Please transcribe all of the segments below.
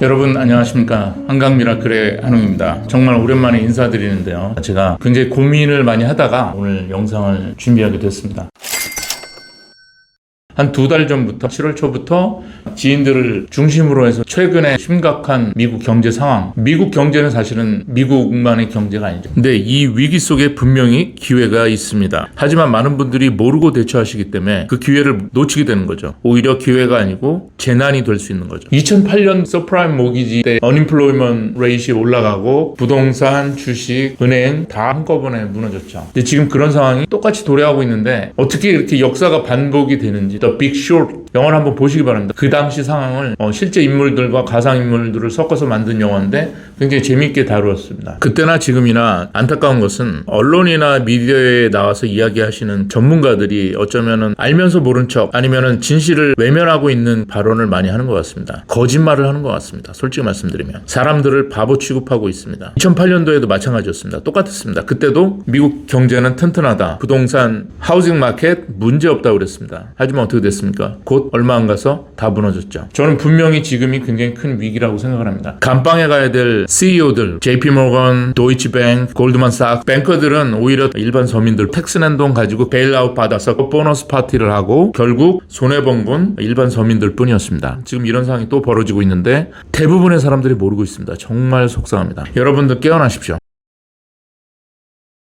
여러분 안녕하십니까. 한강미라클의 한웅입니다. 정말 오랜만에 인사드리는데요, 제가 굉장히 고민을 많이 하다가 오늘 영상을 준비하게 됐습니다. 한 2달 전부터 7월 초부터 지인들을 중심으로 해서 최근에 심각한 미국 경제 상황, 미국 경제는 사실은 미국만의 경제가 아니죠. 근데 이 위기 속에 분명히 기회가 있습니다. 하지만 많은 분들이 모르고 대처하시기 때문에 그 기회를 놓치게 되는 거죠. 오히려 기회가 아니고 재난이 될 수 있는 거죠. 2008년 서프라임 모기지 때 언임플로이먼트 레이트이 올라가고 부동산, 주식, 은행 다 한꺼번에 무너졌죠. 근데 지금 그런 상황이 똑같이 도래하고 있는데 어떻게 이렇게 역사가 반복이 되는지 The Big Short 영화를 한번 보시기 바랍니다. 그 당시 상황을 실제 인물들과 가상인물들을 섞어서 만든 영화인데 굉장히 재미있게 다루었습니다. 그때나 지금이나 안타까운 것은 언론이나 미디어에 나와서 이야기하시는 전문가들이 어쩌면은 알면서 모른 척 아니면은 진실을 외면하고 있는 발언을 많이 하는 것 같습니다. 거짓말을 하는 것 같습니다. 솔직히 말씀드리면 사람들을 바보 취급하고 있습니다. 2008년도에도 마찬가지였습니다. 똑같았습니다. 그때도 미국 경제는 튼튼하다, 부동산, 하우징 마켓 문제 없다고 그랬습니다. 하지만 어떻게 됐습니까? 곧 얼마 안 가서 다 무너졌죠. 저는 분명히 지금이 굉장히 큰 위기라고 생각을 합니다. 감방에 가야 될 CEO들, JP모건, 도이치뱅크, 골드만삭스, 뱅커들은 오히려 일반 서민들 텍스 낸 돈 가지고 베일아웃 받아서 보너스 파티를 하고 결국 손해본 건 일반 서민들 뿐이었습니다. 지금 이런 상황이 또 벌어지고 있는데 대부분의 사람들이 모르고 있습니다. 정말 속상합니다. 여러분들 깨어나십시오.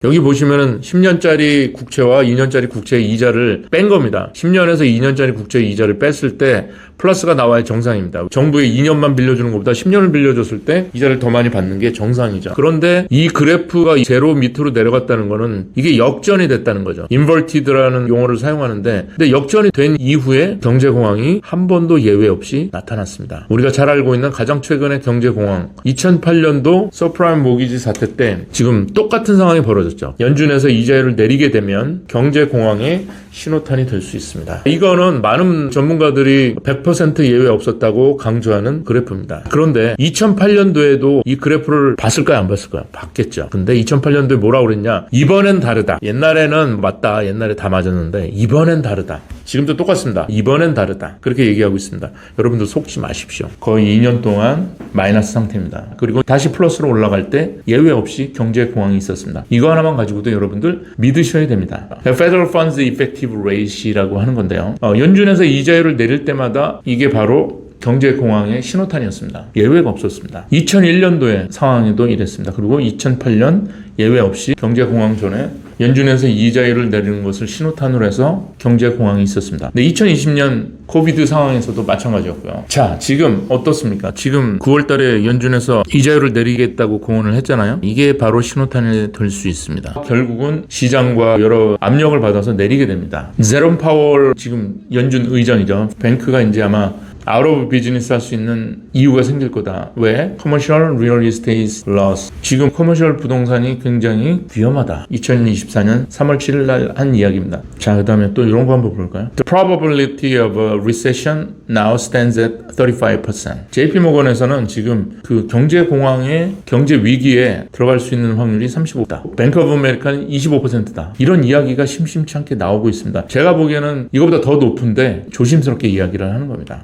여기 보시면은 10년짜리 국채와 2년짜리 국채의 이자를 뺀 겁니다. 10년에서 2년짜리 국채의 이자를 뺐을 때 플러스가 나와야 정상입니다. 정부에 2년만 빌려주는 것보다 10년을 빌려줬을 때 이자를 더 많이 받는 게 정상이죠. 그런데 이 그래프가 제로 밑으로 내려갔다는 거는 이게 역전이 됐다는 거죠. 인버티드라는 용어를 사용하는데, 근데 역전이 된 이후에 경제공황이 한 번도 예외 없이 나타났습니다. 우리가 잘 알고 있는 가장 최근의 경제공황 2008년도 서프라임 모기지 사태 때 지금 똑같은 상황이 벌어졌죠. 연준에서 이자율을 내리게 되면 경제공황의 신호탄이 될 수 있습니다. 이거는 많은 전문가들이 100% 예외 없었다고 강조하는 그래프입니다. 그런데 2008년도에도 이 그래프를 봤을까요? 안 봤을까요? 봤겠죠. 근데 2008년도에 뭐라고 그랬냐? 이번엔 다르다. 옛날에는 맞다. 옛날에 다 맞았는데 이번엔 다르다. 지금도 똑같습니다. 이번엔 다르다. 그렇게 얘기하고 있습니다. 여러분들 속지 마십시오. 거의 2년 동안 마이너스 상태입니다. 그리고 다시 플러스로 올라갈 때 예외 없이 경제 공황이 있었습니다. 이거 하나만 가지고도 여러분들 믿으셔야 됩니다. Federal Funds Effective Rate이라고 하는 건데요. 연준에서 이자율을 내릴 때마다 이게 바로 경제 공황의 신호탄이었습니다. 예외가 없었습니다. 2001년도의 상황에도 이랬습니다. 그리고 2008년 예외 없이 경제 공황 전에 연준에서 이자율을 내리는 것을 신호탄으로 해서 경제 공황이 있었습니다. 근데 2020년 코비드 상황에서도 마찬가지였고요. 자, 지금 어떻습니까? 지금 9월 달에 연준에서 이자율을 내리겠다고 공언을 했잖아요. 이게 바로 신호탄이 될 수 있습니다. 결국은 시장과 여러 압력을 받아서 내리게 됩니다. 제롬 파월 지금 연준 의장이죠. 뱅크가 이제 아마 아웃 오브 비즈니스 할 수 있는 이유가 생길 거다. 왜? Commercial Real Estate Loss. 지금 커머셜 부동산이 굉장히 위험하다. 2024년 3월 7일 날 한 이야기입니다. 자, 그 다음에 또 이런 거 한번 볼까요? The probability of a recession now stands at 35%. JP모건에서는 지금 그 경제 공황의 경제 위기에 들어갈 수 있는 확률이 35%다. 뱅크 오브 아메리카는 25%다. 이런 이야기가 심심치 않게 나오고 있습니다. 제가 보기에는 이거보다 더 높은데 조심스럽게 이야기를 하는 겁니다.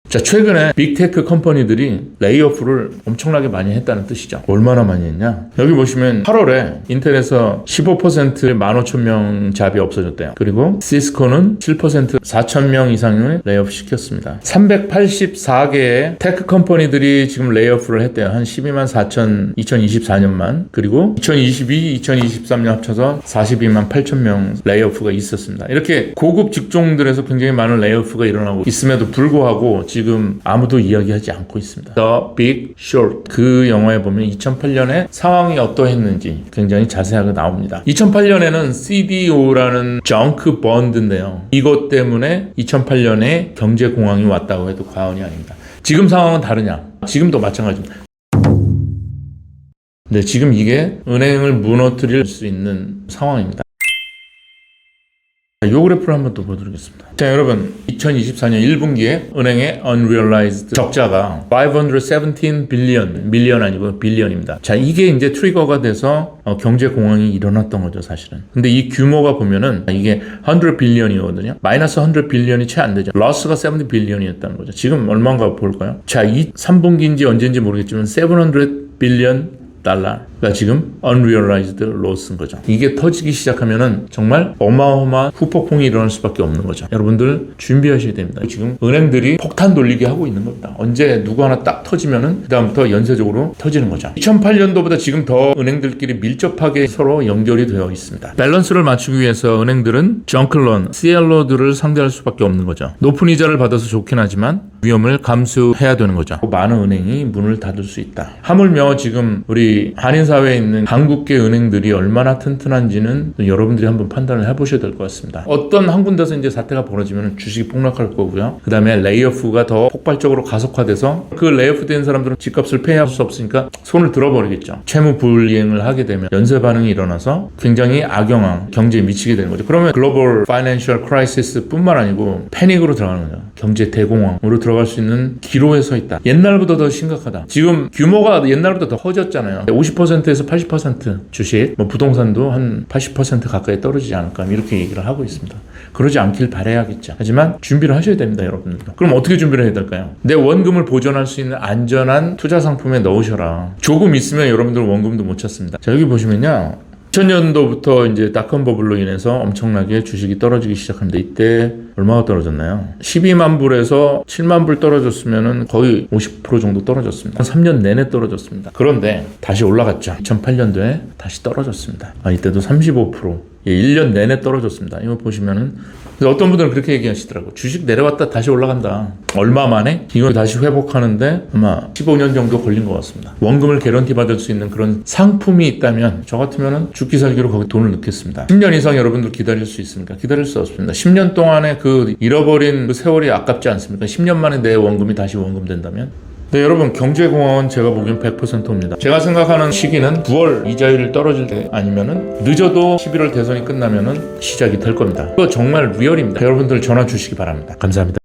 자, 최근에 빅테크 컴퍼니들이 레이오프를 엄청나게 많이 했다는 뜻이죠. 얼마나 많이 했냐? 여기 보시면 8월에 인텔에서 15%의 15,000명 잡이 없어졌대요. 그리고 시스코는 7% 4,000명 이상을 레이오프 시켰습니다. 384개의 테크 컴퍼니들이 지금 레이오프를 했대요. 한 12만 4천 2024년만. 그리고 2022, 2023년 합쳐서 42만 8천 명 레이오프가 있었습니다. 이렇게 고급 직종들에서 굉장히 많은 레이오프가 일어나고 있음에도 불구하고 지금 아무도 이야기하지 않고 있습니다. The Big Short. 그 영화에 보면 2008년에 상황이 어떠했는지 굉장히 자세하게 나옵니다. 2008년에는 CDO라는 정크 번드인데요. 이것 때문에 2008년에 경제 공황이 왔다고 해도 과언이 아닙니다. 지금 상황은 다르냐? 지금도 마찬가지입니다. 네, 지금 이게 은행을 무너뜨릴 수 있는 상황입니다. 요 그래프를 한번 또 보여드리겠습니다. 자, 여러분 2024년 1분기에 은행의 unrealized 적자가 517 빌리언, 밀리언 아니고 빌리언입니다. 자, 이게 이제 트리거가 돼서 경제 공황이 일어났던 거죠, 사실은. 근데 이 규모가 보면은 이게 100 빌리언이거든요. 마이너스 100 빌리언이 채 안 되죠. 러스가 70 빌리언이었다는 거죠. 지금 얼마인가 볼까요? 자, 이 3분기인지 언제인지 모르겠지만 700 빌리언 달러가 지금 unrealized loss인 거죠. 이게 터지기 시작하면은 정말 어마어마한 후폭풍이 일어날 수밖에 없는 거죠. 여러분들 준비하셔야 됩니다. 지금 은행들이 폭탄 돌리기 하고 있는 겁니다. 언제 누구 하나 딱 터지면은 그다음부터 연쇄적으로 터지는 거죠. 2008년도보다 지금 더 은행들끼리 밀접하게 서로 연결이 되어 있습니다. 밸런스를 맞추기 위해서 은행들은 정클론, CLO들을 상대할 수밖에 없는 거죠. 높은 이자를 받아서 좋긴 하지만 위험을 감수해야 되는 거죠. 많은 은행이 문을 닫을 수 있다. 하물며 지금 우리 한인사회에 있는 한국계 은행들이 얼마나 튼튼한지는 여러분들이 한번 판단을 해보셔야 될 것 같습니다. 어떤 한 군데서 이제 사태가 벌어지면 주식이 폭락할 거고요. 그 다음에 레이오프가 더 폭발적으로 가속화돼서 그 레이오프 된 사람들은 집값을 페이할 수 없으니까 손을 들어버리겠죠. 채무 불이행을 하게 되면 연쇄 반응이 일어나서 굉장히 악영향, 경제에 미치게 되는 거죠. 그러면 글로벌 파이낸셜 크라이시스 뿐만 아니고 패닉으로 들어가는 거죠. 경제 대공황으로 들어갈 수 있는 기로에 서 있다. 옛날보다 더 심각하다. 지금 규모가 옛날보다 더 커졌잖아요. 50%에서 80% 주식, 부동산도 한 80% 가까이 떨어지지 않을까 이렇게 얘기를 하고 있습니다. 그러지 않길 바라야겠죠. 하지만 준비를 하셔야 됩니다, 여러분들. 그럼 어떻게 준비를 해야 될까요? 내 원금을 보존할 수 있는 안전한 투자 상품에 넣으셔라. 조금 있으면 여러분들 원금도 못 찾습니다. 자, 여기 보시면요. 2000년도부터 이제 닷컴 버블로 인해서 엄청나게 주식이 떨어지기 시작합니다. 이때 얼마가 떨어졌나요? 12만 불에서 7만 불 떨어졌으면 거의 50% 정도 떨어졌습니다. 한 3년 내내 떨어졌습니다. 그런데 다시 올라갔죠. 2008년도에 다시 떨어졌습니다. 이때도 35%. 1년 내내 떨어졌습니다. 이거 보시면은 어떤 분들은 그렇게 얘기하시더라고요. 주식 내려왔다 다시 올라간다. 얼마 만에? 이걸 다시 회복하는데 아마 15년 정도 걸린 것 같습니다. 원금을 개런티 받을 수 있는 그런 상품이 있다면 저 같으면 죽기 살기로 거기 돈을 넣겠습니다. 10년 이상 여러분들 기다릴 수 있습니까? 기다릴 수 없습니다. 10년 동안의 그 잃어버린 그 세월이 아깝지 않습니까? 10년 만에 내 원금이 다시 원금된다면? 네, 여러분 경제공황은 제가 보기엔 100%입니다. 제가 생각하는 시기는 9월 이자율이 떨어질 때 아니면은 늦어도 11월 대선이 끝나면은 시작이 될 겁니다. 이거 정말 리얼입니다. 여러분들 전화 주시기 바랍니다. 감사합니다.